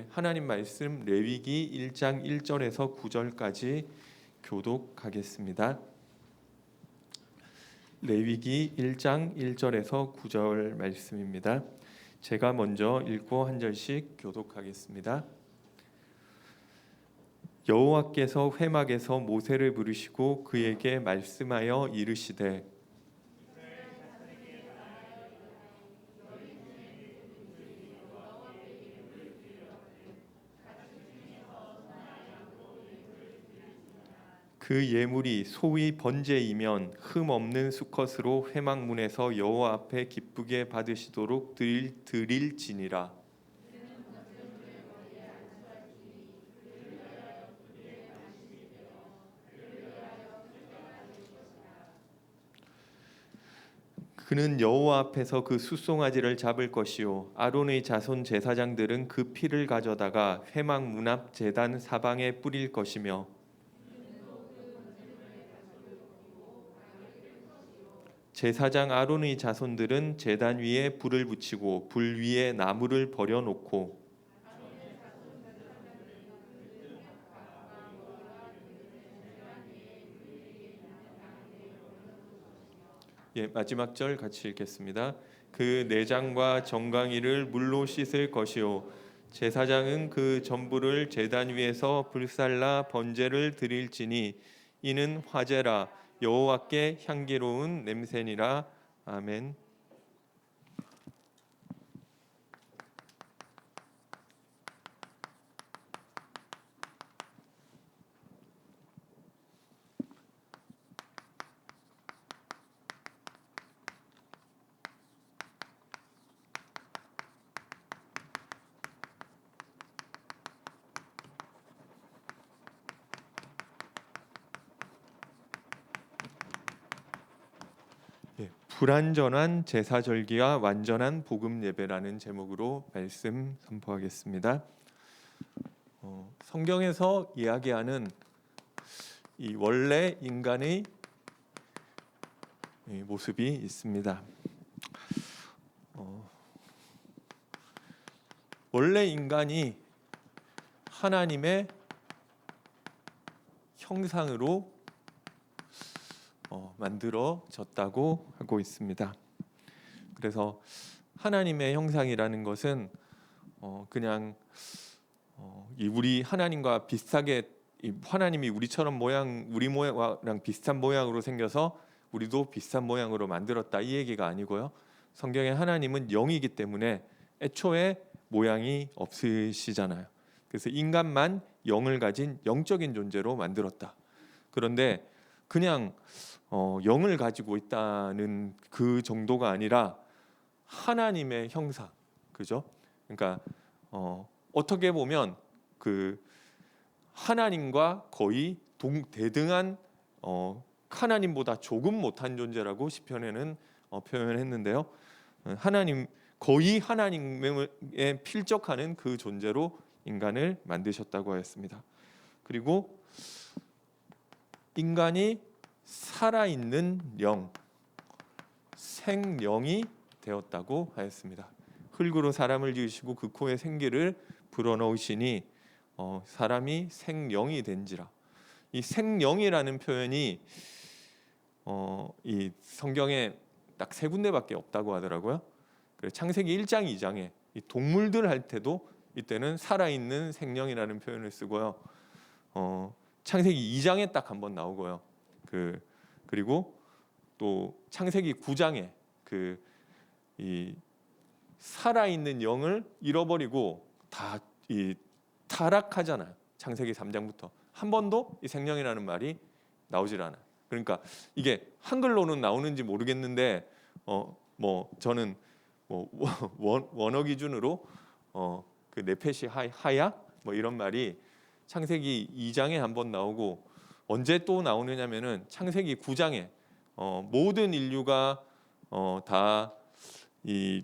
하나님 말씀 레위기 1장 1절에서 9절까지 교독하겠습니다. 레위기 1장 1절에서 9절 말씀입니다. 제가 먼저 읽고 한 절씩 교독하겠습니다. 여호와께서 회막에서 모세를 부르시고 그에게 말씀하여 이르시되 그 예물이 소위 번제이면 흠 없는 수컷으로 회막문에서 여호와 앞에 기쁘게 받으시도록 드릴지니라. 그는 여호와 앞에서 그 숫송아지를 잡을 것이요 아론의 자손 제사장들은 그 피를 가져다가 회막 문 앞 제단 사방에 뿌릴 것이며 제사장 아론의 자손들은 제단 위에 불을 붙이고 불 위에 나무를 버려 놓고 마지막 절 같이 읽겠습니다. 그 내장과 정강이를 물로 씻을 것이요 제사장은 그 전부를 제단 위에서 불살라 번제를 드릴지니 이는 화제라 여호와께 향기로운 냄새니라. 아멘. 불완전한 제사절기와 완전한 복음 예배라는 제목으로 말씀 선포하겠습니다. 성경에서 이야기하는 이 원래 인간의 모습이 있습니다. 원래 인간이 하나님의 형상으로 만들어졌다고 하고 있습니다. 그래서 하나님의 형상이라는 것은 그냥 우리 하나님과 비슷하게 하나님이 우리처럼 우리 모양랑 비슷한 모양으로 생겨서 우리도 비슷한 모양으로 만들었다 이 얘기가 아니고요. 성경에 하나님은 영이기 때문에 애초에 모양이 없으시잖아요. 그래서 인간만 영을 가진 영적인 존재로 만들었다. 그런데 그냥 영을 가지고 있다는 그 정도가 아니라 하나님의 형상, 그죠? 그러니까 어떻게 보면 그 하나님과 거의 대등한 하나님보다 조금 못한 존재라고 시편에는 표현했는데요. 하나님 거의 하나님에 필적하는 그 존재로 인간을 만드셨다고 하였습니다. 그리고 인간이 살아있는 영, 생령이 되었다고 하였습니다. 흙으로 사람을 지으시고 그 코에 생기를 불어넣으시니 사람이 생령이 된지라. 이 생령이라는 표현이 이 성경에 딱 세 군데밖에 없다고 하더라고요. 창세기 1장, 2장에 이 동물들 할 때도 이때는 살아있는 생령이라는 표현을 쓰고요. 창세기 2장에 딱 한 번 나오고요. 그리고 또 창세기 9장에 이 살아있는 영을 잃어버리고 다 타락하잖아요. 창세기 3장부터 한 번도 이 생령이라는 말이 나오질 않아요. 그러니까 이게 한글로는 나오는지 모르겠는데 저는 원어 기준으로 그 네페시 하야 이런 말이 창세기 2장에 한 번 나오고 언제 또 나오느냐면은 창세기 9장에 모든 인류가 다 이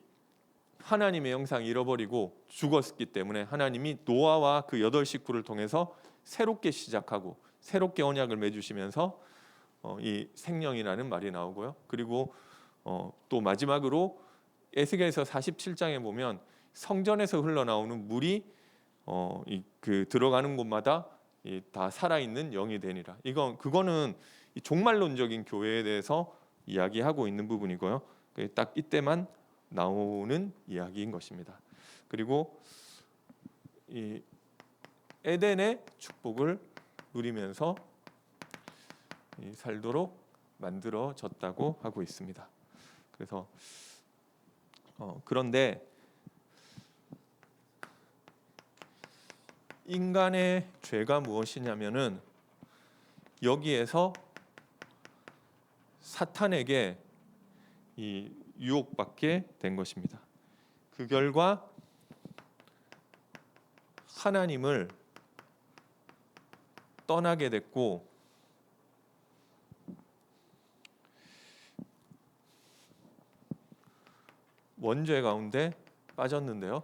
하나님의 형상 잃어버리고 죽었기 때문에 하나님이 노아와 그 8 식구를 통해서 새롭게 시작하고 새롭게 언약을 맺으시면서 이 생령이라는 말이 나오고요. 그리고 또 마지막으로 에스겔서 47장에 보면 성전에서 흘러나오는 물이 그 들어가는 곳마다 다 살아있는 영이 되니라. 그거는 이 종말론적인 교회에 대해서 이야기하고 있는 부분이고요. 딱 이때만 나오는 이야기인 것입니다. 그리고 이 에덴의 축복을 누리면서 살도록 만들어졌다고 하고 있습니다. 그래서 그런데 인간의 죄가 무엇이냐면은 여기에서 사탄에게 이 유혹받게 된 것입니다. 그 결과 하나님을 떠나게 됐고 원죄 가운데 빠졌는데요.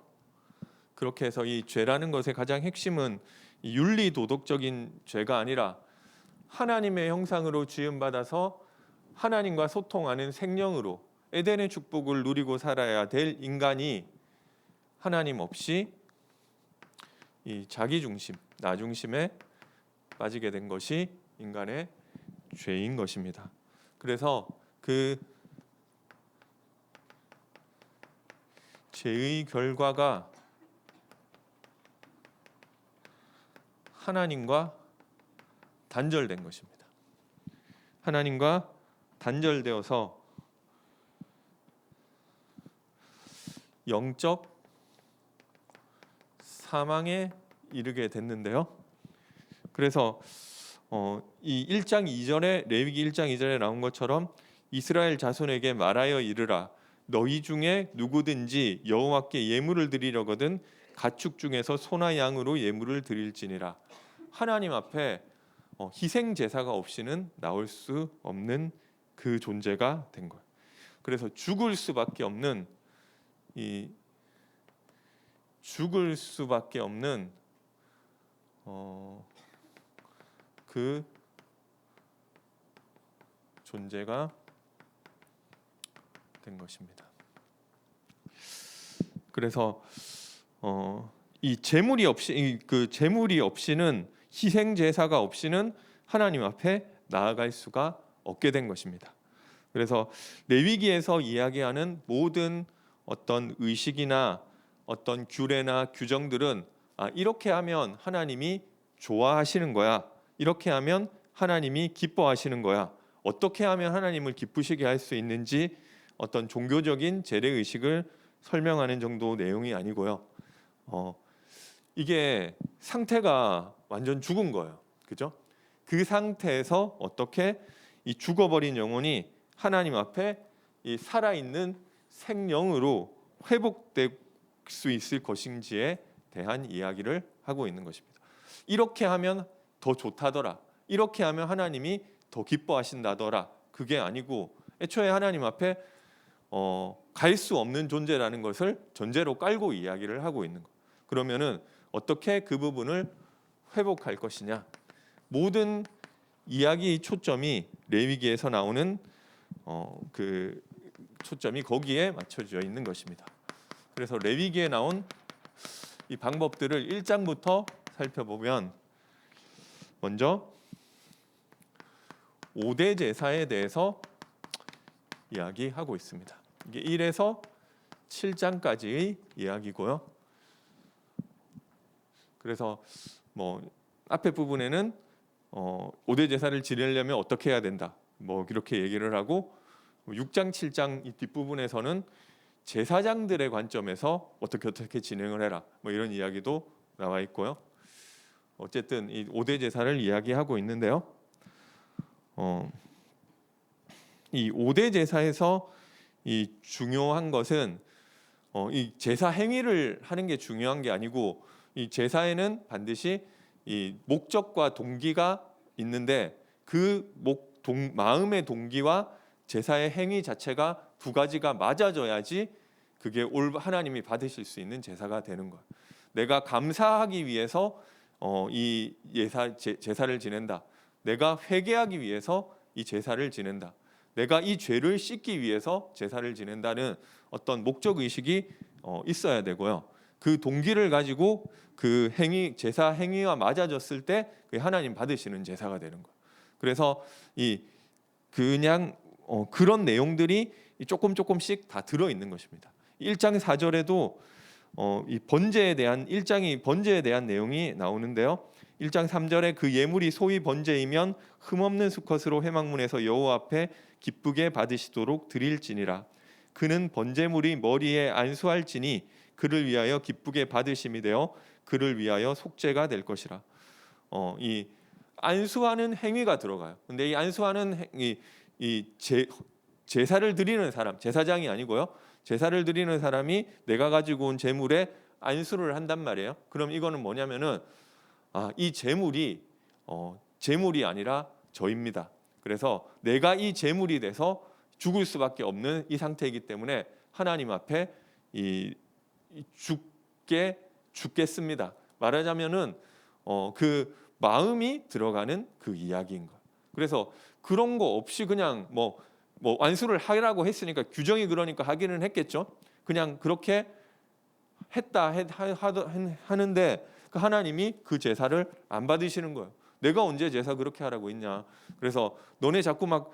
그렇게 해서 이 죄라는 것의 가장 핵심은 윤리 도덕적인 죄가 아니라 하나님의 형상으로 지음받아서 하나님과 소통하는 생명으로 에덴의 축복을 누리고 살아야 될 인간이 하나님 없이 이 자기 중심, 나 중심에 빠지게 된 것이 인간의 죄인 것입니다. 그래서 그 죄의 결과가 하나님과 단절된 것입니다. 하나님과 단절되어서 영적 사망에 이르게 됐는데요. 그래서 이 1장 2절에 레위기 1장 2절에 나온 것처럼 이스라엘 자손에게 말하여 이르라 너희 중에 누구든지 여호와께 예물을 드리려거든 가축 중에서 소나 양으로 예물을 드릴지니라. 하나님 앞에 희생 제사가 없이는 나올 수 없는 그 존재가 된 거예요. 그래서 죽을 수밖에 없는 그 존재가 된 것입니다. 그래서 이 제물이 없이는 희생 제사가 없이는 하나님 앞에 나아갈 수가 없게 된 것입니다. 그래서 레위기에서 이야기하는 모든 어떤 의식이나 어떤 규례나 규정들은 이렇게 하면 하나님이 좋아하시는 거야. 이렇게 하면 하나님이 기뻐하시는 거야. 어떻게 하면 하나님을 기쁘시게 할 수 있는지 어떤 종교적인 재래 의식을 설명하는 정도 내용이 아니고요. 이게 상태가 완전 죽은 거예요. 그죠? 그 상태에서 어떻게 이 죽어버린 영혼이 하나님 앞에 이 살아있는 생명으로 회복될 수 있을 것인지에 대한 이야기를 하고 있는 것입니다. 이렇게 하면 더 좋다더라. 이렇게 하면 하나님이 더 기뻐하신다더라. 그게 아니고 애초에 하나님 앞에 갈 수 없는 존재라는 것을 전제로 깔고 이야기를 하고 있는 거예요. 그러면은 어떻게 그 부분을 회복할 것이냐? 모든 이야기 초점이 레위기에서 나오는 그 초점이 거기에 맞춰져 있는 것입니다. 그래서 레위기에 나온 이 방법들을 1장부터 살펴보면 먼저 5대 제사에 대해서 이야기하고 있습니다. 이게 1에서 7장까지의 이야기고요. 그래서 앞에 부분에는 5대 제사를 지내려면 어떻게 해야 된다. 이렇게 얘기를 하고 6장 7장 이 뒷부분에서는 제사장들의 관점에서 어떻게 진행을 해라. 이런 이야기도 나와 있고요. 어쨌든 이 5대 제사를 이야기하고 있는데요. 이 5대 제사에서 이 중요한 것은 이 제사 행위를 하는 게 중요한 게 아니고 이 제사에는 반드시 이 목적과 동기가 있는데 그 마음의 동기와 제사의 행위 자체가 두 가지가 맞아져야지 그게 하나님이 받으실 수 있는 제사가 되는 거예요. 내가 감사하기 위해서 이 제사를 지낸다. 내가 회개하기 위해서 이 제사를 지낸다. 내가 이 죄를 씻기 위해서 제사를 지낸다는 어떤 목적 의식이 있어야 되고요. 그 동기를 가지고 그 행위 제사 행위와 맞아졌을 때 그 하나님 받으시는 제사가 되는 거예요. 그래서 이 그냥 그런 내용들이 조금씩 다 들어 있는 것입니다. 1장 4절에도 이 번제에 대한 1장이 번제에 대한 내용이 나오는데요. 1장 3절에 그 예물이 소위 번제이면 흠없는 수컷으로 회막문에서 여호와 앞에 기쁘게 받으시도록 드릴지니라. 그는 번제물이 머리에 안수할지니 그를 위하여 기쁘게 받으심이 되어 그를 위하여 속죄가 될 것이라. 이 안수하는 행위가 들어가요. 근데 이 안수하는 제사를 드리는 사람, 제사장이 아니고요. 제사를 드리는 사람이 내가 가지고 온 제물에 안수를 한단 말이에요. 그럼 이거는 뭐냐면은 이 제물이 제물이 아니라 저입니다. 그래서 내가 이 제물이 돼서 죽을 수밖에 없는 이 상태이기 때문에 하나님 앞에 죽겠습니다. 말하자면은 그 마음이 들어가는 그 이야기인 거예요. 그래서 그런 거 없이 그냥 뭐 안수를 하라고 했으니까 규정이 그러니까 하기는 했겠죠. 그냥 그렇게 하는데 그 하나님이 그 제사를 안 받으시는 거예요. 내가 언제 제사 그렇게 하라고 했냐. 그래서 너네 자꾸 막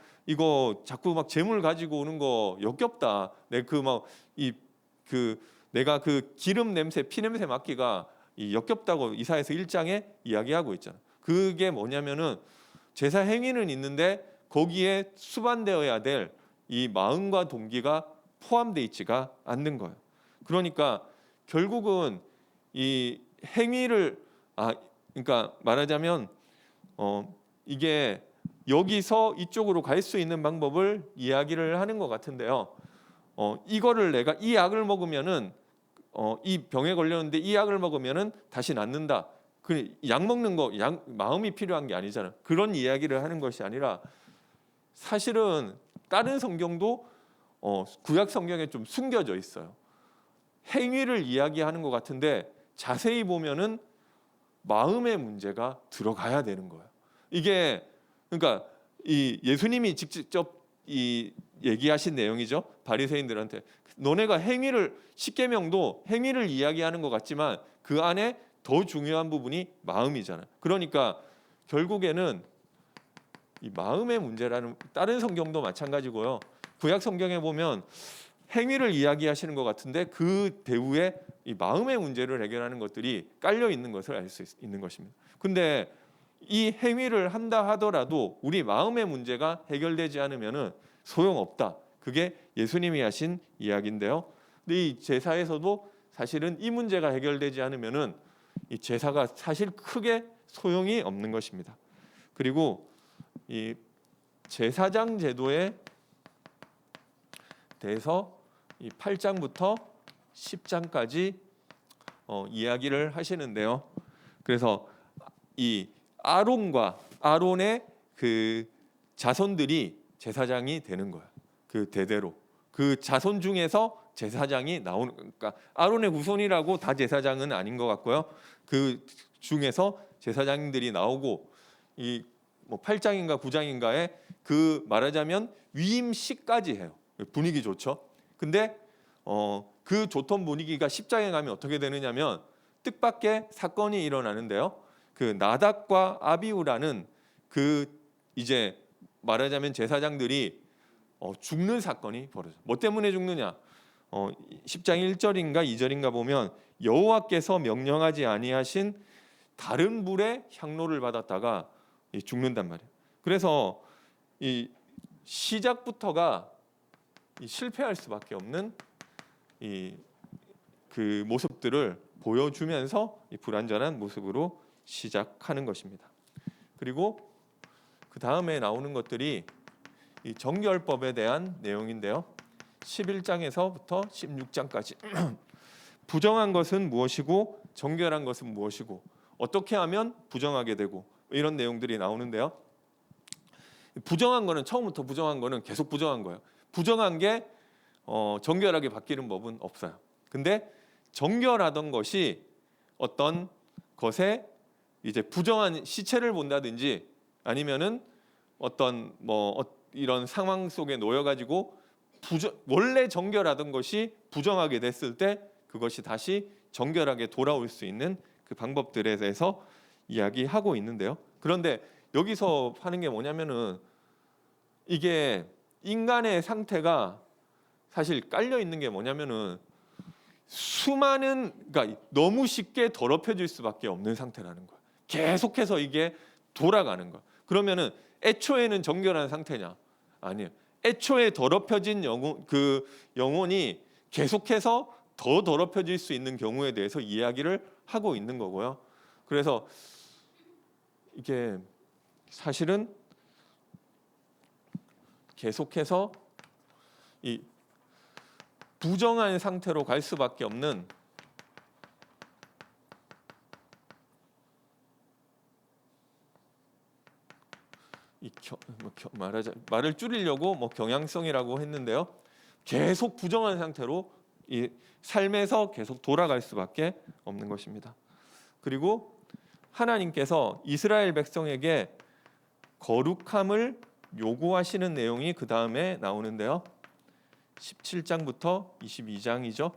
재물 가지고 오는 거 역겹다. 내가 그 기름 냄새, 피 냄새 맡기가 역겹다고 이사야서 1장에 이야기하고 있잖아. 그게 뭐냐면은 제사 행위는 있는데 거기에 수반되어야 될 이 마음과 동기가 포함되어 있지가 않는 거예요. 그러니까 결국은 이 행위를 그러니까 말하자면 이게 여기서 이쪽으로 갈 수 있는 방법을 이야기를 하는 것 같은데요. 이거를 내가 이 약을 먹으면은 이 병에 걸렸는데 이 약을 먹으면은 다시 낫는다. 그 약 먹는 거 마음이 필요한 게 아니잖아. 그런 이야기를 하는 것이 아니라 사실은 다른 성경도 구약 성경에 좀 숨겨져 있어요. 행위를 이야기하는 것 같은데 자세히 보면은 마음의 문제가 들어가야 되는 거예요. 이게 그러니까 이 예수님이 직접 얘기하신 내용이죠. 바리새인들한테 너네가 행위를 십계명도 행위를 이야기하는 것 같지만 그 안에 더 중요한 부분이 마음이잖아요. 그러니까 결국에는 이 마음의 문제라는 다른 성경도 마찬가지고요. 구약 성경에 보면 행위를 이야기하시는 것 같은데 그 배후에 이 마음의 문제를 해결하는 것들이 깔려 있는 것을 알 수 있는 것입니다. 근데 이 행위를 한다 하더라도 우리 마음의 문제가 해결되지 않으면은 소용없다. 그게 예수님이 하신 이야기인데요. 근데 이 제사에서도 사실은 이 문제가 해결되지 않으면은 이 제사가 사실 크게 소용이 없는 것입니다. 그리고 이 제사장 제도에 대해서 이 8장부터 10장까지 이야기를 하시는데요. 그래서 이 아론의 그 자손들이 제사장이 되는 거예요. 그 대대로 그 자손 중에서 제사장이 나오는, 그러니까 아론의 후손이라고 다 제사장은 아닌 것 같고요. 그 중에서 제사장들이 나오고 이 8장인가 9장인가에 그 말하자면 위임식까지 해요. 분위기 좋죠. 근데 그 좋던 분위기가 10장에 가면 어떻게 되느냐면 뜻밖의 사건이 일어나는데요. 그 나답과 아비후라는 그 이제 말하자면 제사장들이 죽는 사건이 벌어져요. 뭐 때문에 죽느냐? 10장 1절인가 2절인가 보면 여호와께서 명령하지 아니하신 다른 불의 향로를 받았다가 죽는단 말이에요. 그래서 이 시작부터가 실패할 수밖에 없는 그 모습들을 보여주면서 이 불완전한 모습으로 시작하는 것입니다. 그리고 그 다음에 나오는 것들이 이 정결법에 대한 내용인데요. 11장에서부터 16장까지 부정한 것은 무엇이고 정결한 것은 무엇이고 어떻게 하면 부정하게 되고 이런 내용들이 나오는데요. 부정한 거는 처음부터 부정한 거는 계속 부정한 거예요. 부정한 게 정결하게 바뀌는 법은 없어요. 근데 정결하던 것이 어떤 것에 이제 부정한 시체를 본다든지 아니면은 어떤 이런 상황 속에 놓여 가지고 원래 정결하던 것이 부정하게 됐을 때 그것이 다시 정결하게 돌아올 수 있는 그 방법들에 대해서 이야기하고 있는데요. 그런데 여기서 하는 게 뭐냐면은 이게 인간의 상태가 사실 깔려 있는 게 뭐냐면은 그러니까 너무 쉽게 더럽혀질 수밖에 없는 상태라는 거야. 계속해서 이게 돌아가는 거야. 그러면은 애초에는 정결한 상태냐? 아니에요. 애초에 더럽혀진 영혼이 계속해서 더 더럽혀질 수 있는 경우에 대해서 이야기를 하고 있는 거고요. 그래서 이게 사실은 계속해서 이 부정한 상태로 갈 수밖에 없는 말을 줄이려고 경향성이라고 했는데요. 계속 부정한 상태로 이 삶에서 계속 돌아갈 수밖에 없는 것입니다. 그리고 하나님께서 이스라엘 백성에게 거룩함을 요구하시는 내용이 그 다음에 나오는데요. 17장부터 22장이죠.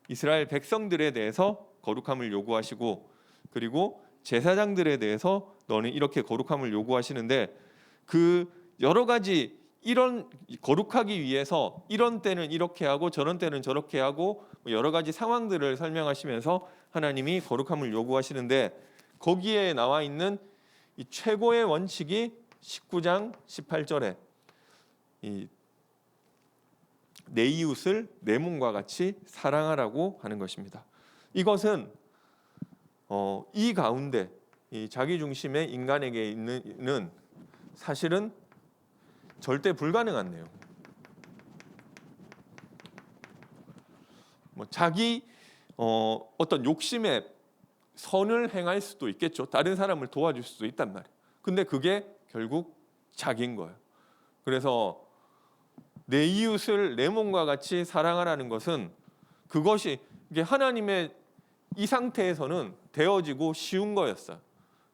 이스라엘 백성들에 대해서 거룩함을 요구하시고 그리고 제사장들에 대해서 너는 이렇게 거룩함을 요구하시는데 그 여러 가지 이런 거룩하기 위해서 이런 때는 이렇게 하고 저런 때는 저렇게 하고 여러 가지 상황들을 설명하시면서 하나님이 거룩함을 요구하시는데 거기에 나와 있는 이 최고의 원칙이 19장 18절에 내 이웃을 내 몸과 같이 사랑하라고 하는 것입니다. 이것은 이 가운데 이 자기 중심의 인간에게 있는 사실은 절대 불가능한 내용. 자기 어떤 욕심에 선을 행할 수도 있겠죠. 다른 사람을 도와줄 수도 있단 말이에요. 근데 그게 결국 자기인 거예요. 그래서 내 이웃을 내 몸과 같이 사랑하라는 것은 그것이 이게 하나님의 이 상태에서는 되어지고 쉬운 거였어요.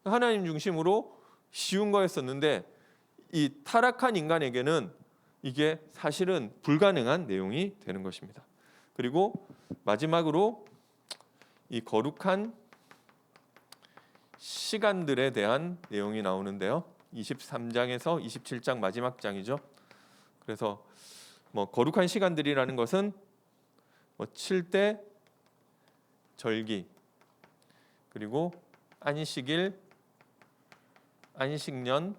하나님 중심으로 쉬운 거였었는데 이 타락한 인간에게는 이게 사실은 불가능한 내용이 되는 것입니다. 그리고 마지막으로 이 거룩한 시간들에 대한 내용이 나오는데요. 23장에서 27장 마지막 장이죠. 그래서 거룩한 시간들이라는 것은 7대 절기 그리고 안식일, 안식년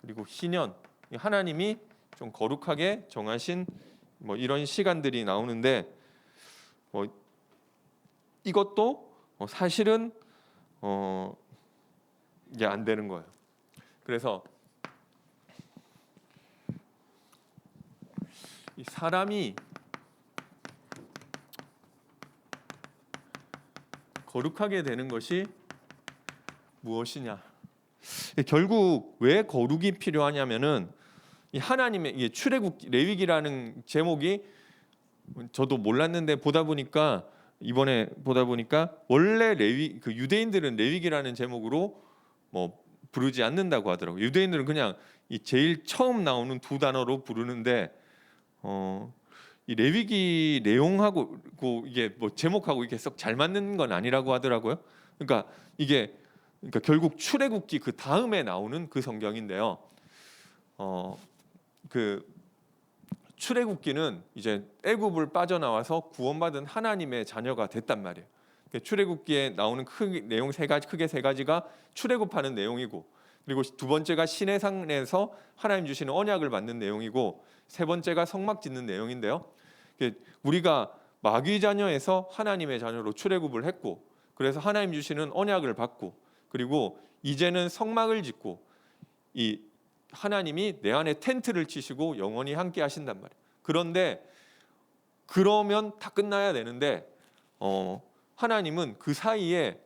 그리고 희년 하나님이 좀 거룩하게 정하신 이런 시간들이 나오는데 이것도 사실은 이게 안 되는 거예요. 그래서 이 사람이 거룩하게 되는 것이 무엇이냐? 결국 왜 거룩이 필요하냐면은 이 하나님의 이 출애굽기 레위기라는 제목이 저도 몰랐는데 이번에 보다 보니까 원래 그 유대인들은 레위기라는 제목으로 부르지 않는다고 하더라고요. 유대인들은 그냥 이 제일 처음 나오는 두 단어로 부르는데 이 레위기 내용하고 이게 제목하고 이게 썩 잘 맞는 건 아니라고 하더라고요. 그러니까 결국 출애굽기 그 다음에 나오는 그 성경인데요. 그 출애굽기는 이제 애굽을 빠져나와서 구원받은 하나님의 자녀가 됐단 말이에요. 출애굽기에 나오는 내용 크게 세 가지가 출애굽하는 내용이고, 그리고 두 번째가 시내산에서 하나님 주시는 언약을 받는 내용이고, 세 번째가 성막 짓는 내용인데요. 우리가 마귀 자녀에서 하나님의 자녀로 출애굽을 했고, 그래서 하나님 주시는 언약을 받고, 그리고 이제는 성막을 짓고 이 하나님이 내 안에 텐트를 치시고 영원히 함께 하신단 말이에요. 그런데 그러면 다 끝나야 되는데 하나님은 그 사이에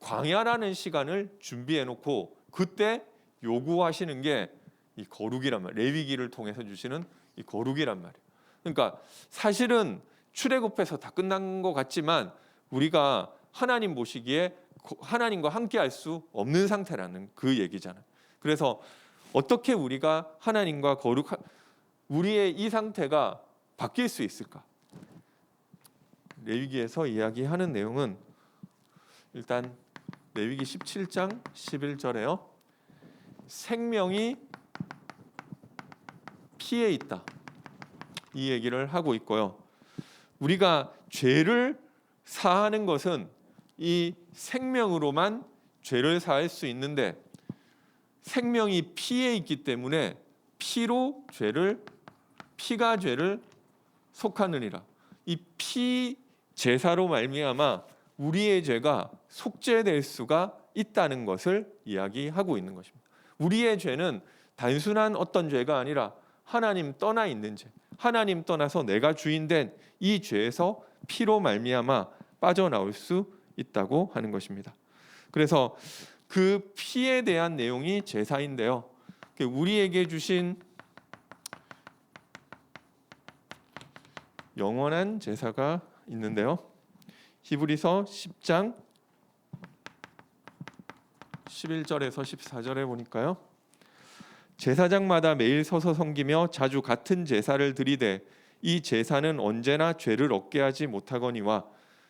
광야라는 시간을 준비해 놓고 그때 요구하시는 게 이 거룩이란 말이에요. 레위기를 통해서 주시는 이 거룩이란 말이에요. 그러니까 사실은 출애굽해서 다 끝난 것 같지만 우리가 하나님 보시기에 하나님과 함께 할 수 없는 상태라는 그 얘기잖아요. 그래서 어떻게 우리가 레위기에서 이야기하는 내용은 일단 레위기 17장 11절에요. 생명이 피에 있다, 이 얘기를 하고 있고요. 우리가 죄를 사하는 것은 이 생명으로만 죄를 사할 수 있는데 생명이 피에 있기 때문에 피로 피가 죄를 속하느니라. 이 피 제사로 말미암아 우리의 죄가 속죄될 수가 있다는 것을 이야기하고 있는 것입니다. 우리의 죄는 단순한 어떤 죄가 아니라 하나님 떠나 있는 죄, 하나님 떠나서 내가 주인된 이 죄에서 피로 말미암아 빠져나올 수 있다고 하는 것입니다. 그래서 그 피에 대한 내용이 제사인데요. 우리에게 주신 영원한 제사가 있는데요. 히브리서 10장 11절에서 14절에 보니까요. 제사장마다 매일 서서 섬기며 자주 같은 제사를 드리되 이 제사는 언제나 죄를 얻게 하지 못하거니와.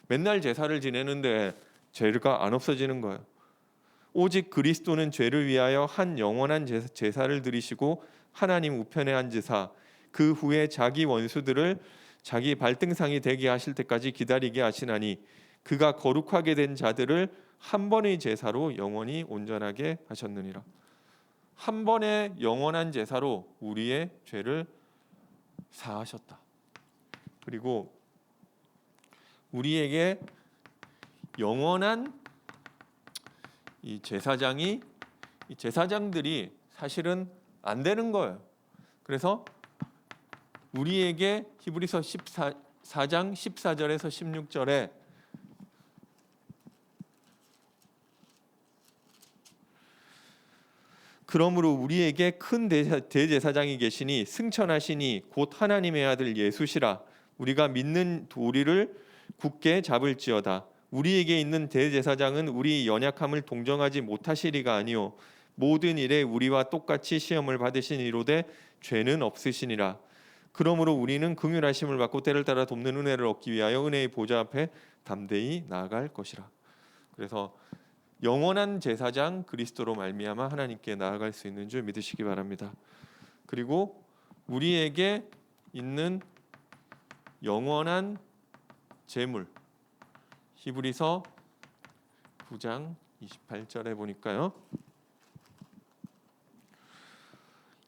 맨날 제사를 지내는데 죄가 안 없어지는 거예요. 오직 그리스도는 죄를 위하여 한 영원한 제사를 드리시고 하나님 우편에 앉으사 그 후에 자기 원수들을 자기 발등상이 되게 하실 때까지 기다리게 하시나니 그가 거룩하게 된 자들을 한 번의 제사로 영원히 온전하게 하셨느니라. 한 번의 영원한 제사로 우리의 죄를 사하셨다. 그리고 우리에게 영원한 이 제사장들이 사실은 안 되는 거예요. 그래서 우리에게 히브리서 14장 14절에서 16절에 그러므로 우리에게 큰 대제사장이 계시니 승천하시니 곧 하나님의 아들 예수시라. 우리가 믿는 도리를 굳게 잡을지어다. 우리에게 있는 대제사장은 우리 연약함을 동정하지 못하시리가 아니요 모든 일에 우리와 똑같이 시험을 받으신 이로되 죄는 없으시니라. 그러므로 우리는 긍휼하심을 받고 때를 따라 돕는 은혜를 얻기 위하여 은혜의 보좌 앞에 담대히 나아갈 것이라. 그래서 영원한 제사장 그리스도로 말미암아 하나님께 나아갈 수 있는 줄 믿으시기 바랍니다. 그리고 우리에게 있는 영원한 제물, 히브리서 9장 28절에 보니까요.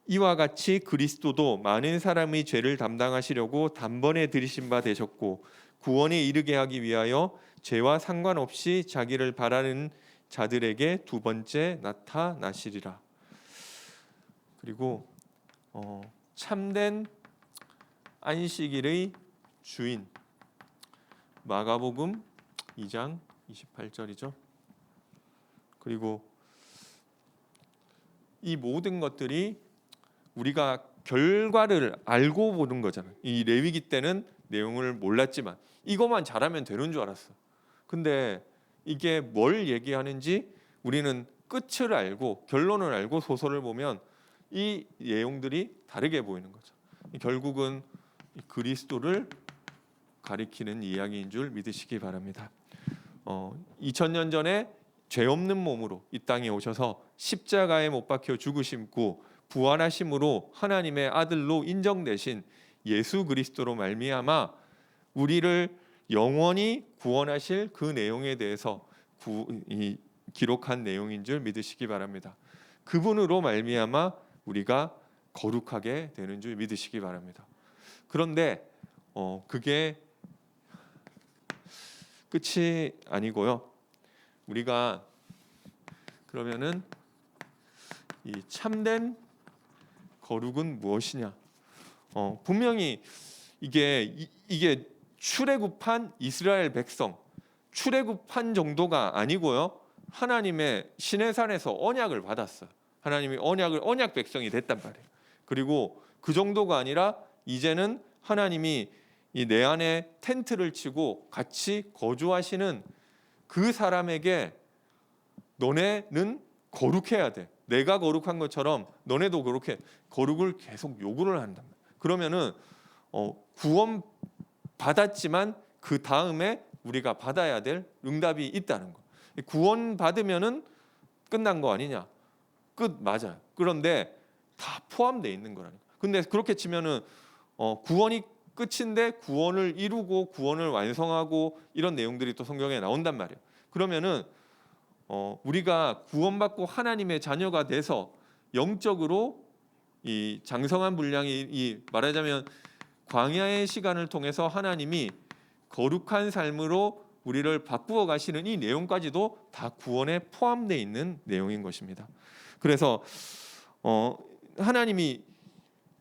이와 같이 그리스도도 많은 사람의 죄를 담당하시려고 단번에 들이신 바 되셨고 구원에 이르게 하기 위하여 죄와 상관없이 자기를 바라는 자들에게 두 번째 나타나시리라. 그리고 참된 안식일의 주인, 마가복음 2장 28절이죠. 그리고 이 모든 것들이 우리가 결과를 알고 보는 거잖아요. 이 레위기 때는 내용을 몰랐지만 이것만 잘하면 되는 줄 알았어. 근데 이게 뭘 얘기하는지 우리는 끝을 알고 결론을 알고 소설을 보면 이 내용들이 다르게 보이는 거죠. 결국은 그리스도를 가리키는 이야기인 줄 믿으시기 바랍니다. 2000년 전에 죄 없는 몸으로 이 땅에 오셔서 십자가에 못 박혀 죽으심고 부활하심으로 하나님의 아들로 인정되신 예수 그리스도로 말미암아 우리를 영원히 구원하실 그 내용에 대해서 기록한 내용인 줄 믿으시기 바랍니다. 그분으로 말미암아 우리가 거룩하게 되는 줄 믿으시기 바랍니다. 그런데 그게 끝이 아니고요. 우리가 그러면은 이 참된 거룩은 무엇이냐? 분명히 이게 출애굽한 이스라엘 백성, 출애굽한 정도가 아니고요. 하나님의 시내산에서 언약을 받았어요. 하나님이 언약 백성이 됐단 말이에요. 그리고 그 정도가 아니라 이제는 하나님이 이 내 안에 텐트를 치고 같이 거주하시는 그 사람에게 너네는 거룩해야 돼. 내가 거룩한 것처럼 너네도 그렇게 거룩을 계속 요구를 한단 말이에요. 그러면은 구원 받았지만 그 다음에 우리가 받아야 될 응답이 있다는 거. 구원 받으면은 끝난 거 아니냐? 끝 맞아요. 그런데 다 포함되어 있는 거라니까. 근데 그렇게 치면은 구원이 끝인데 구원을 이루고 구원을 완성하고 이런 내용들이 또 성경에 나온단 말이에요. 그러면은 우리가 구원받고 하나님의 자녀가 돼서 영적으로 이 장성한 분량이 이 말하자면 광야의 시간을 통해서 하나님이 거룩한 삶으로 우리를 바꾸어 가시는 이 내용까지도 다 구원에 포함되어 있는 내용인 것입니다. 그래서 하나님이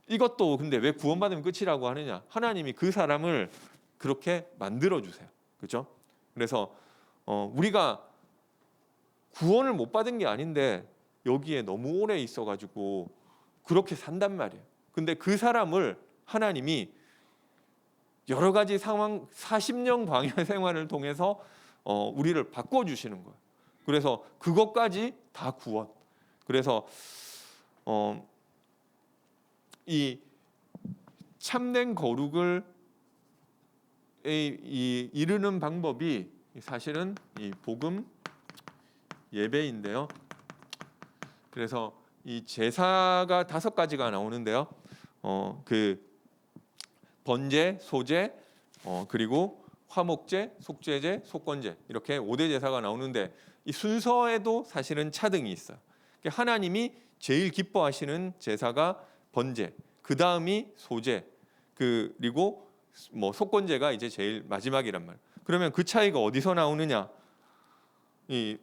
이것도 근데 왜 구원받으면 끝이라고 하느냐? 하나님이 그 사람을 그렇게 만들어 주세요. 그렇죠? 그래서 우리가 구원을 못 받은 게 아닌데 여기에 너무 오래 있어 가지고 그렇게 산단 말이에요. 근데 그 사람을 하나님이 여러 가지 상황 40년 광야 생활을 통해서 우리를 바꿔 주시는 거예요. 그래서 그것까지 다 구원. 그래서 이 참된 거룩을 이루는 방법이 사실은 이 복음 예배인데요. 그래서 이 제사가 5가지가 나오는데요. 그 번제, 소제, 그리고 화목제, 속죄제, 속건제 이렇게 5대 제사가 나오는데 이 순서에도 사실은 차등이 있어요. 하나님이 제일 기뻐하시는 제사가 번제, 그 다음이 소제, 그리고 뭐 속건제가 이제 제일 마지막이란 말. 그러면 그 차이가 어디서 나오느냐? 이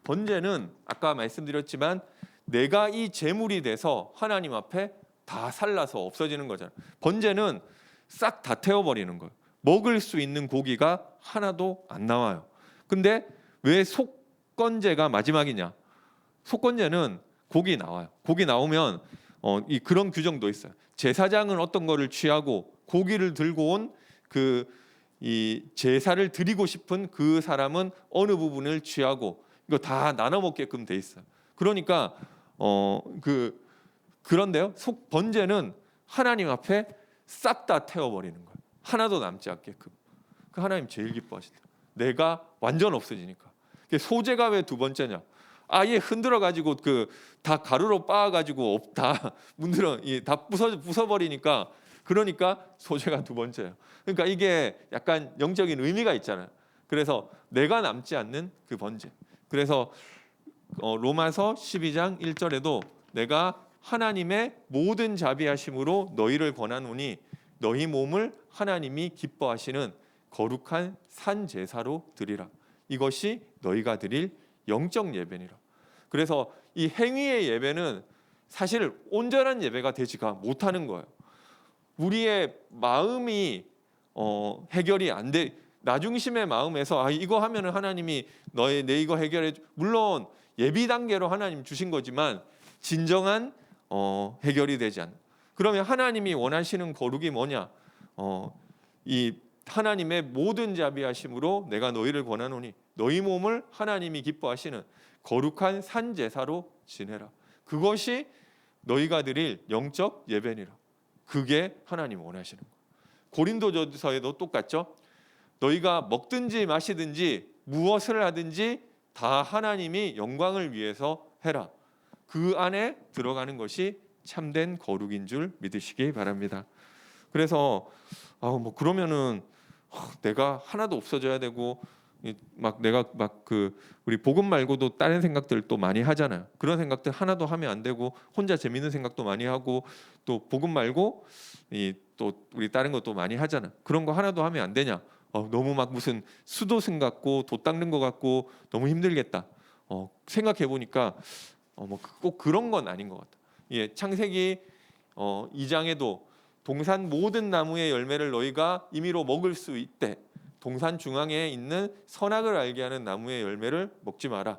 번제는 아까 말씀드렸지만 내가 이 제물이 돼서 하나님 앞에 다 살라서 없어지는 거잖아요. 번제는 싹 다 태워버리는 거예요. 먹을 수 있는 고기가 하나도 안 나와요. 근데 왜 속건제가 마지막이냐? 속건제는 고기 나와요. 고기 나오면 그런 규정도 있어요. 제사장은 어떤 거를 취하고 고기를 들고 온 이 제사를 드리고 싶은 그 사람은 어느 부분을 취하고 이거 다 나눠 먹게끔 돼 있어요. 그러니까 그런데요. 번제는 하나님 앞에 싹 다 태워버리는 거예요. 하나도 남지 않게끔. 그 하나님 제일 기뻐하시다. 내가 완전 없어지니까. 소제가 왜 2번째냐? 아예 흔들어 가지고 다 가루로 빻아 가지고 다 문드러 다 부숴버리니까 그러니까 소제가 2번째예요. 그러니까 이게 약간 영적인 의미가 있잖아요. 그래서 내가 남지 않는 그 번제. 그래서 로마서 12장 1절에도 내가 하나님의 모든 자비하심으로 너희를 권하노니 너희 몸을 하나님이 기뻐하시는 거룩한 산 제사로 드리라. 이것이 너희가 드릴 영적 예배니라. 그래서 이 행위의 예배는 사실 온전한 예배가 되지가 못하는 거예요. 우리의 마음이 해결이 안 돼. 나 중심의 마음에서 이거 하면은 하나님이 내 이거 해결해 줘. 물론 예비 단계로 하나님 주신 거지만 진정한 해결이 되지 않는. 그러면 하나님이 원하시는 거룩이 뭐냐? 이 하나님의 모든 자비하심으로 내가 너희를 권하노니 너희 몸을 하나님이 기뻐하시는 거룩한 산 제사로 지내라. 그것이 너희가 드릴 영적 예배니라. 그게 하나님 원하시는 거예요. 고린도전서에도 똑같죠. 너희가 먹든지 마시든지 무엇을 하든지 다 하나님이 영광을 위해서 해라. 그 안에 들어가는 것이 참된 거룩인 줄 믿으시기 바랍니다. 그래서 그러면은 내가 하나도 없어져야 되고 내가 우리 복음 말고도 다른 생각들 또 많이 하잖아요. 그런 생각들 하나도 하면 안 되고 혼자 재밌는 생각도 많이 하고 또 복음 말고 또 우리 다른 것도 많이 하잖아. 그런 거 하나도 하면 안 되냐? 너무 무슨 수도승 같고 돛 닦는 것 같고 너무 힘들겠다. 생각해 보니까 꼭 그런 건 아닌 것 같다. 예, 창세기 2장에도 동산 모든 나무의 열매를 너희가 임의로 먹을 수 있대. 동산 중앙에 있는 선악을 알게 하는 나무의 열매를 먹지 마라.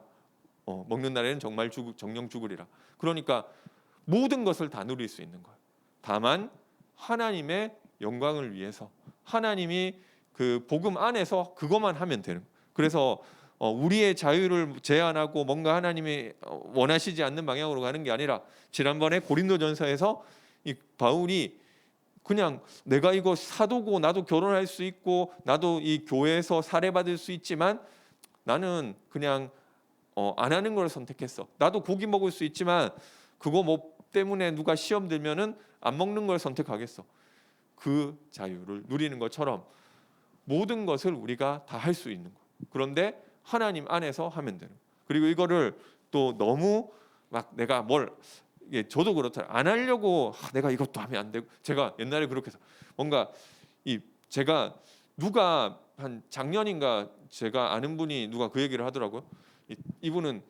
먹는 날에는 정말 정령 죽으리라. 그러니까 모든 것을 다 누릴 수 있는 거예요. 다만 하나님의 영광을 위해서 하나님이 그 복음 안에서 그것만 하면 되는 거예요. 그래서 우리의 자유를 제한하고 뭔가 하나님이 원하시지 않는 방향으로 가는 게 아니라 지난번에 고린도전서에서 이 바울이 그냥 내가 이거 사도고 나도 결혼할 수 있고 나도 이 교회에서 사례받을 수 있지만 나는 그냥 안 하는 걸 선택했어. 나도 고기 먹을 수 있지만 그거 뭐 때문에 누가 시험 들면은 안 먹는 걸 선택하겠어. 그 자유를 누리는 것처럼 모든 것을 우리가 다 할 수 있는 거. 그런데 하나님 안에서 하면 되는 거. 그리고 이거를 또 너무 막 내가 뭘 이게 저도 그렇더라. 안 하려고 내가 이것도 하면 안 되고 제가 옛날에 그렇게 해서 뭔가 제가 누가 한 작년인가 제가 아는 분이 누가 그 얘기를 하더라고요. 이분은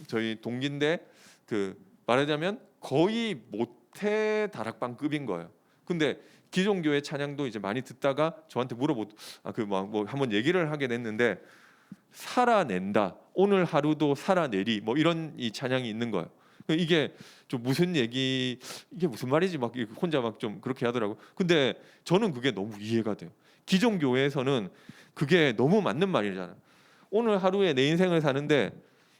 저희 동기인데 그 말하자면 거의 모태 다락방급인 거예요. 근데 기존 교회 찬양도 이제 많이 듣다가 저한테 뭐 한번 얘기를 하게 됐는데 살아낸다. 오늘 하루도 살아내리 뭐 이런 이 찬양이 있는 거예요. 이게 좀 무슨 얘기 이게 무슨 말이지 막 혼자 막 좀 그렇게 하더라고. 근데 저는 그게 너무 이해가 돼요. 기존 교회에서는 그게 너무 맞는 말이잖아요. 오늘 하루에 내 인생을 사는데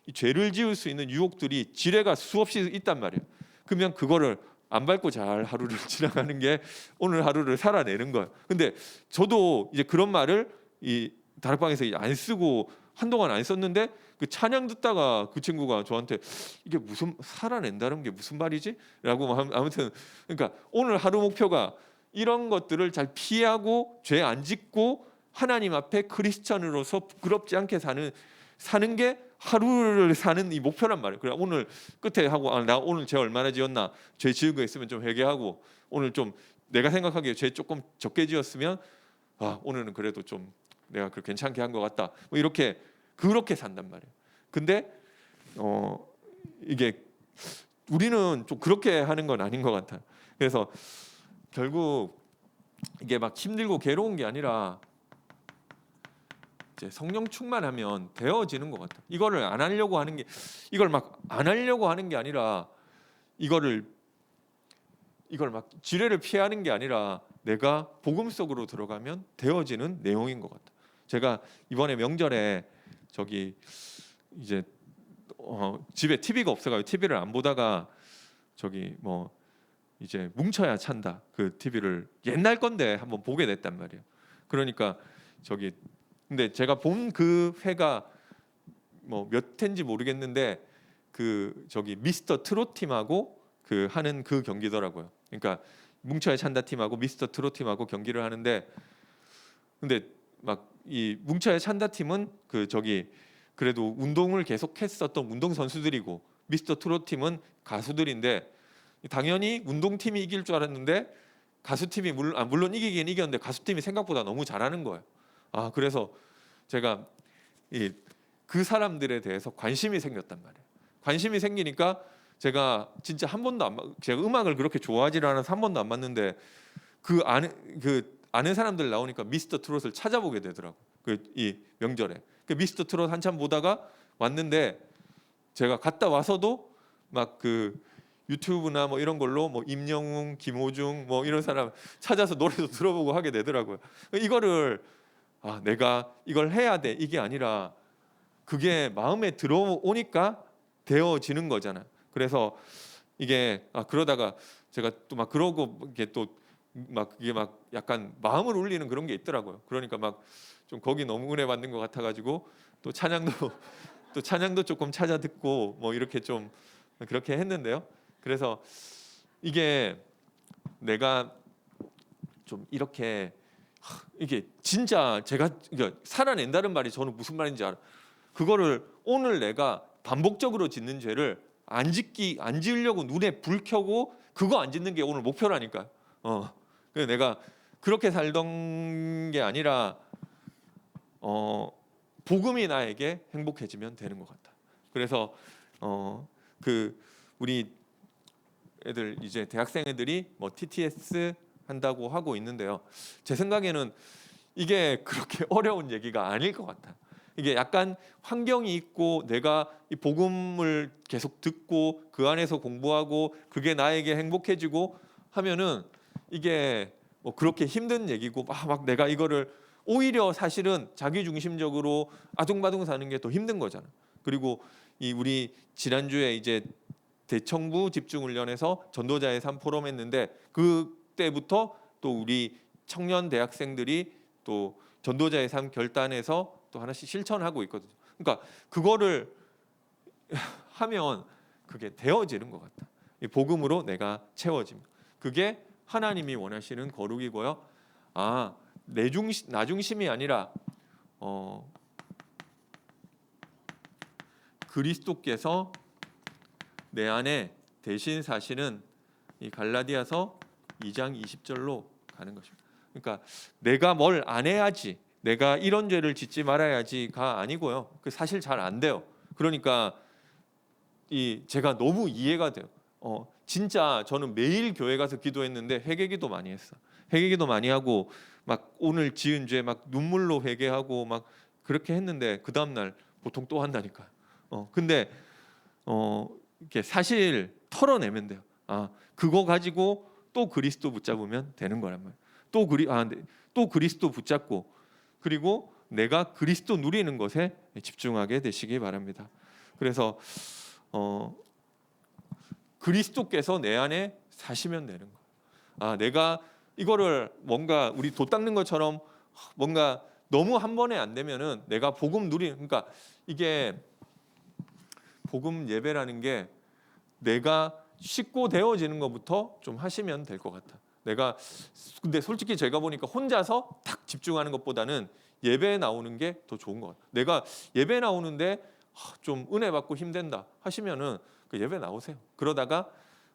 이 죄를 지을 수 있는 유혹들이 지뢰가 수없이 있단 말이에요. 그러면 그거를 안 밟고 잘 하루를 지나가는 게 오늘 하루를 살아내는 거예요. 근데 저도 이제 그런 말을 이 다락방에서 안 쓰고 한동안 안 썼는데 그 찬양 듣다가 그 친구가 저한테 이게 무슨 살아낸다는 게 무슨 말이지? 라고 아무튼 그러니까 오늘 하루 목표가 이런 것들을 잘 피하고 죄 안 짓고 하나님 앞에 크리스천으로서 부끄럽지 않게 사는 게 하루를 사는 이 목표란 말이에요. 그래 오늘 끝에 하고 나 오늘 죄 얼마나 지었나 죄 지은 거 있으면 좀 회개하고 오늘 좀 내가 생각하기에 죄 조금 적게 지었으면 오늘은 그래도 좀 내가 그 괜찮게 한 것 같다. 뭐 이렇게 그렇게 산단 말이에요. 근데 이게 우리는 좀 그렇게 하는 건 아닌 것 같아요. 그래서 결국 이게 막 힘들고 괴로운 게 아니라 이제 성령 충만하면 되어지는 것 같아요. 이거를 안 하려고 하는 게 이걸 막 안 하려고 하는 게 아니라 이걸 막 지뢰를 피하는 게 아니라 내가 복음 속으로 들어가면 되어지는 내용인 것 같아요. 제가 이번에 명절에 저기 이제 집에 TV가 없어가지고 TV를 안 보다가 저기 뭐 이제 뭉쳐야 찬다 그 TV를 옛날 건데 한번 보게 됐단 말이에요. 그러니까 저기 근데 제가 본 그 회가 뭐 몇 회인지 모르겠는데 그 저기 미스터 트롯 팀하고 그 하는 그 경기더라고요. 그러니까 뭉쳐야 찬다 팀하고 미스터 트롯 팀하고 경기를 하는데 근데 막 이 뭉쳐야 찬다 팀은 그 저기 그래도 운동을 계속했었던 운동 선수들이고 미스터 트롯 팀은 가수들인데 당연히 운동팀이 이길 줄 알았는데 가수팀이 물론 이기긴 이겼는데 가수팀이 생각보다 너무 잘하는 거예요. 그래서 제가 그 사람들에 대해서 관심이 생겼단 말이에요. 관심이 생기니까 제가 진짜 한 번도 제가 음악을 그렇게 좋아하지 않아서 한 번도 안 봤는데 그 아는 사람들 나오니까 미스터 트롯을 찾아보게 되더라고. 이 명절에 미스터 트롯 한참 보다가 왔는데 제가 갔다 와서도 막 그 유튜브나 뭐 이런 걸로 뭐 임영웅, 김호중 뭐 이런 사람 찾아서 노래도 들어보고 하게 되더라고요. 이거를 내가 이걸 해야 돼 이게 아니라 그게 마음에 들어오니까 되어지는 거잖아. 그래서 이게 그러다가 제가 또 막 그러고 이게 또 막 그게 막 약간 마음을 울리는 그런 게 있더라고요. 그러니까 막 좀 거기 너무 은혜 받는 것 같아가지고 또 찬양도 조금 찾아 듣고 뭐 이렇게 좀 그렇게 했는데요. 그래서 이게 내가 좀 이렇게 이게 진짜 제가 살아낸다는 말이 저는 무슨 말인지 알아. 그거를 오늘 내가 반복적으로 짓는 죄를 안 지으려고 눈에 불 켜고 그거 안 짓는 게 오늘 목표라니까요. 그래서 내가 그렇게 살던 게 아니라 복음이 나에게 행복해지면 되는 것 같다. 그래서 그 우리 애들 이제 대학생 애들이 뭐 TTS 한다고 하고 있는데요. 제 생각에는 이게 그렇게 어려운 얘기가 아닐 것 같아요. 이게 약간 환경이 있고 내가 이 복음을 계속 듣고 그 안에서 공부하고 그게 나에게 행복해지고 하면은 이게 뭐 그렇게 힘든 얘기고 막 내가 이거를 오히려 사실은 자기중심적으로 아둥바둥 사는 게 더 힘든 거잖아. 그리고 우리 지난주에 이제 대청부 집중훈련에서 전도자의 삶 포럼 했는데 그 때부터 또 우리 청년 대학생들이 또 전도자의 삶 결단해서 또 하나씩 실천하고 있거든요. 그러니까 그거를 하면 그게 되어지는 것 같다. 이 복음으로 내가 채워집니다. 그게 하나님이 원하시는 거룩이고요. 나 중심이 아니라 그리스도께서 내 안에 대신 사시는 이 갈라디아서 2장 20절로 가는 것입니다. 그러니까 내가 뭘 안 해야지, 내가 이런 죄를 짓지 말아야지가 아니고요. 그 사실 잘 안 돼요. 그러니까 제가 너무 이해가 돼요. 진짜 저는 매일 교회 가서 기도했는데 회개기도 많이 했어. 회개기도 많이 하고 막 오늘 지은 죄 막 눈물로 회개하고 막 그렇게 했는데 그 다음 날 보통 또 한다니까요. 근데 이렇게 사실 털어내면 돼요. 그거 가지고 또 그리스도 붙잡으면 되는 거란 말이에요. 또 그리스도 붙잡고 그리고 내가 그리스도 누리는 것에 집중하게 되시기 바랍니다. 그래서 그리스도께서 내 안에 사시면 되는 거예요. 내가 이거를 뭔가 우리 돛 닦는 것처럼 뭔가 너무 한 번에 안 되면은 내가 복음 그러니까 이게 복음 예배라는 게 내가 쉽고 되어지는 것부터 좀 하시면 될 것 같아. 근데 솔직히 제가 보니까 혼자서 탁 집중하는 것보다는 예배에 나오는 게 더 좋은 것 같아요. 내가 예배 나오는데 좀 은혜 받고 힘든다 하시면은 그 예배 나오세요. 그러다가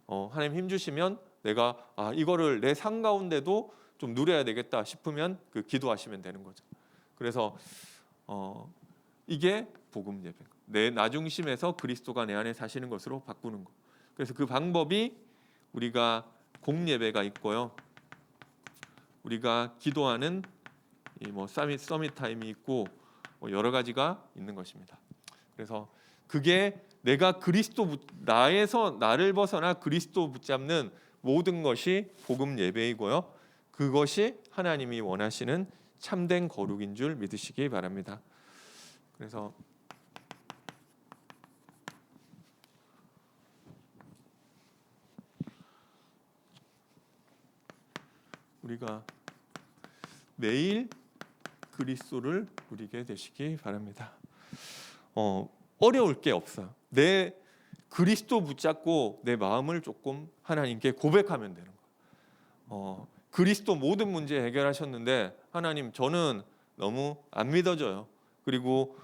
하나님 힘 주시면 내가 이거를 내 삶 가운데도 좀 누려야 되겠다 싶으면 그 기도하시면 되는 거죠. 그래서 이게 복음 예배. 나 중심에서 그리스도가 내 안에 사시는 것으로 바꾸는 거. 그래서 그 방법이 우리가 공예배가 있고요. 우리가 기도하는 서밋 타임이 있고 여러 가지가 있는 것입니다. 그래서 그게 내가 나에서 나를 벗어나 그리스도 붙잡는 모든 것이 복음 예배이고요. 그것이 하나님이 원하시는 참된 거룩인 줄 믿으시기 바랍니다. 그래서 우리가 매일 그리스도를 누리게 되시기 바랍니다. 어려울 게 없어요. 내 그리스도 붙잡고 내 마음을 조금 하나님께 고백하면 되는 거예요. 그리스도 모든 문제 해결하셨는데 하나님 저는 너무 안 믿어져요. 그리고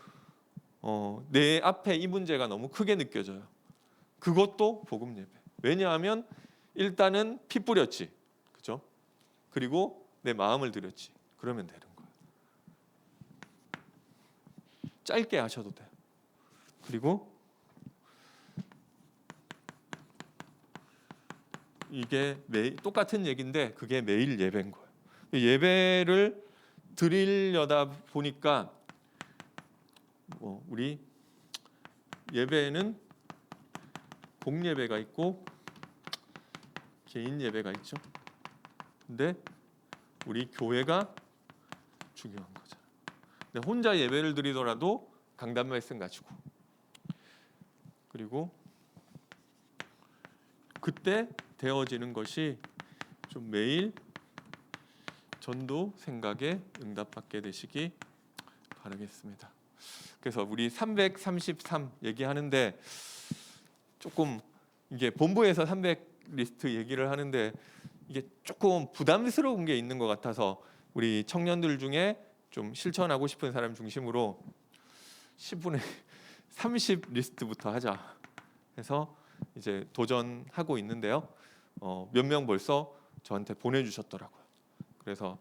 내 앞에 이 문제가 너무 크게 느껴져요. 그것도 복음 예배. 왜냐하면 일단은 피 뿌렸지, 그죠? 그리고 내 마음을 드렸지. 그러면 되는 거예요. 짧게 하셔도 돼요. 그리고 이게 똑같은 얘기인데 그게 매일 예배인 거예요. 예배를 드리려다 보니까 우리 예배는 공예배가 있고 개인 예배가 있죠. 근데 우리 교회가 중요한 거죠. 근데 혼자 예배를 드리더라도 강단 말씀 가지고 그리고 그때 되어지는 것이 좀 매일 전도 생각에 응답받게 되시기 바라겠습니다. 그래서 우리 333 얘기하는데 조금 이게 본부에서 300 리스트 얘기를 하는데 이게 조금 부담스러운 게 있는 것 같아서 우리 청년들 중에 좀 실천하고 싶은 사람 중심으로 10분의 30 리스트부터 하자 해서 이제 도전하고 있는데요. 몇 명 벌써 저한테 보내주셨더라고요. 그래서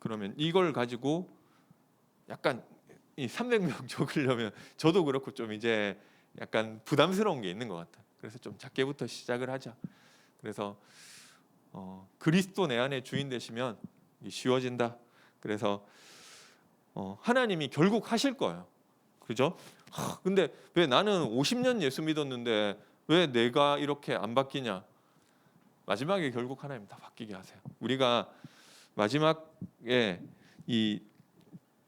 그러면 이걸 가지고 약간 이 300명 적으려면 저도 그렇고 좀 이제 약간 부담스러운 게 있는 것 같아요. 그래서 좀 작게부터 시작을 하자. 그래서 그리스도 내 안에 주인 되시면 쉬워진다. 그래서 하나님이 결국 하실 거예요. 그죠? 근데 왜 나는 50년 예수 믿었는데 왜 내가 이렇게 안 바뀌냐? 마지막에 결국 하나님 다 바뀌게 하세요. 우리가 마지막에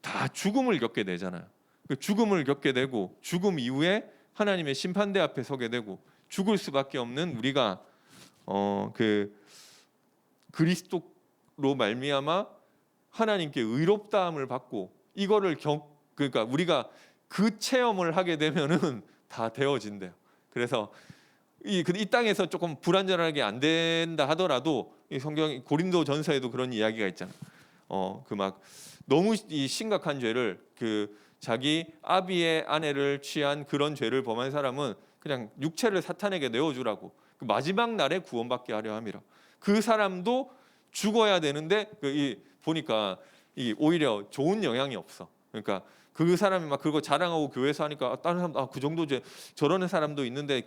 다 죽음을 겪게 되잖아요. 그 죽음을 겪게 되고 죽음 이후에 하나님의 심판대 앞에 서게 되고 죽을 수밖에 없는 우리가 그 그리스도로 말미암아 하나님께 의롭다함을 받고 이거를 그러니까 우리가 그 체험을 하게 되면은 다 되어진대요. 그래서 이 땅에서 조금 불완전하게 안 된다 하더라도 이 성경 고린도전서에도 그런 이야기가 있잖아요. 그 막 너무 이 심각한 죄를 그 자기 아비의 아내를 취한 그런 죄를 범한 사람은 그냥 육체를 사탄에게 내어주라고 그 마지막 날에 구원받게 하려 함이라. 그 사람도 죽어야 되는데 보니까 이 오히려 좋은 영향이 없어. 그러니까 그 사람이 막 그거 자랑하고 교회에서 하니까 다른 사람 그 정도 죄 저러는 사람도 있는데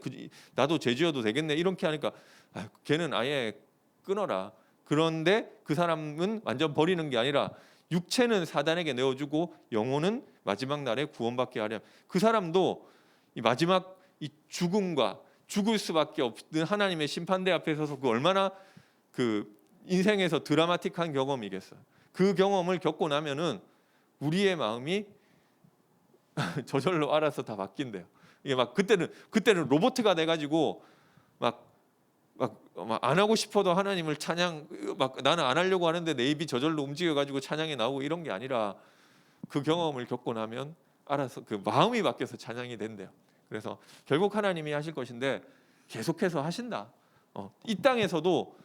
나도 죄 지어도 되겠네 이렇게 하니까 걔는 아예 끊어라. 그런데 그 사람은 완전 버리는 게 아니라 육체는 사단에게 내어주고 영혼은 마지막 날에 구원받게 하려. 그 사람도 이 마지막 이 죽음과 죽을 수밖에 없는 하나님의 심판대 앞에 서서 그 얼마나 그 인생에서 드라마틱한 경험이겠어요. 그 경험을 겪고 나면은 우리의 마음이 저절로 알아서 다 바뀐대요. 이게 막 그때는 로봇가 돼가지고 막 안 하고 싶어도 하나님을 찬양 막 나는 안 하려고 하는데 내 입이 저절로 움직여가지고 찬양이 나오고 이런 게 아니라 그 경험을 겪고 나면 알아서 그 마음이 바뀌어서 찬양이 된대요. 그래서 결국 하나님이 하실 것인데 계속해서 하신다. 이 땅에서도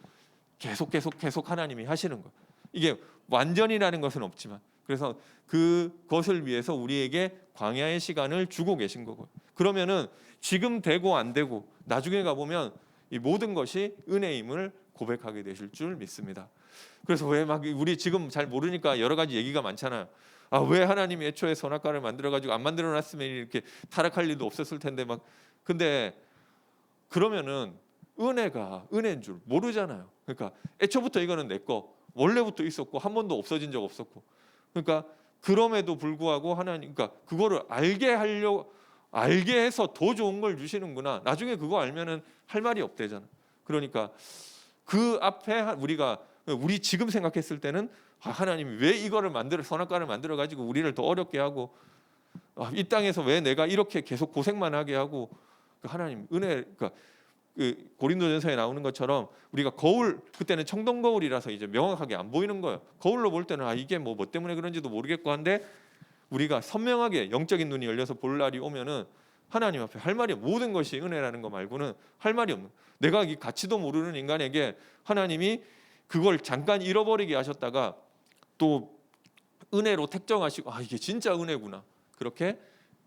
계속 하나님이 하시는 거. 이게 완전이라는 것은 없지만 그래서 그것을 위해서 우리에게 광야의 시간을 주고 계신 거고. 그러면은 지금 되고 안 되고 나중에 가보면 이 모든 것이 은혜임을 고백하게 되실 줄 믿습니다. 그래서 왜 막 우리 지금 잘 모르니까 여러 가지 얘기가 많잖아요. 왜 하나님이 애초에 선악과를 만들어 가지고 안 만들어 놨으면 이렇게 타락할 일도 없었을 텐데 막 근데 그러면은 은혜가 은혜인 줄 모르잖아요. 그러니까 애초부터 이거는 내 거 원래부터 있었고 한 번도 없어진 적 없었고 그러니까 그럼에도 불구하고 하나님 그러니까 그거를 알게 해서 더 좋은 걸 주시는구나. 나중에 그거 알면은 할 말이 없대잖아. 그러니까 그 앞에 우리 지금 생각했을 때는 하나님이 왜 이거를 선악과를 만들어 가지고 우리를 더 어렵게 하고 이 땅에서 왜 내가 이렇게 계속 고생만 하게 하고 하나님 은혜 그러니까 그 고린도전서에 나오는 것처럼 우리가 거울 그때는 청동 거울이라서 이제 명확하게 안 보이는 거예요. 거울로 볼 때는 이게 뭐 때문에 그런지도 모르겠고 한데 우리가 선명하게 영적인 눈이 열려서 볼 날이 오면은 하나님 앞에 할 말이 모든 것이 은혜라는 거 말고는 할 말이 없는. 내가 이 가치도 모르는 인간에게 하나님이 그걸 잠깐 잃어버리게 하셨다가 또 은혜로 택정하시고 이게 진짜 은혜구나. 그렇게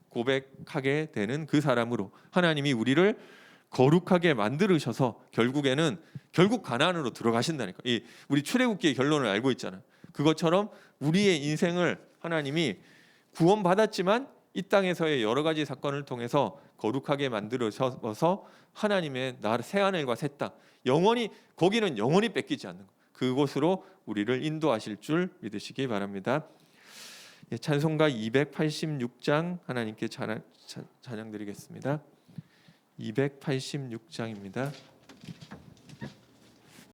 고백하게 되는 그 사람으로 하나님이 우리를 거룩하게 만들으셔서 결국 가나안으로 들어가신다니까. 우리 출애굽기의 결론을 알고 있잖아요. 그것처럼 우리의 인생을 하나님이 구원받았지만 이 땅에서의 여러 가지 사건을 통해서 거룩하게 만들어서 하나님의 새 하늘과 새 땅 거기는 영원히 뺏기지 않는 것. 그곳으로 우리를 인도하실 줄 믿으시기 바랍니다. 찬송가 286장 하나님께 찬양 드리겠습니다. 286장입니다.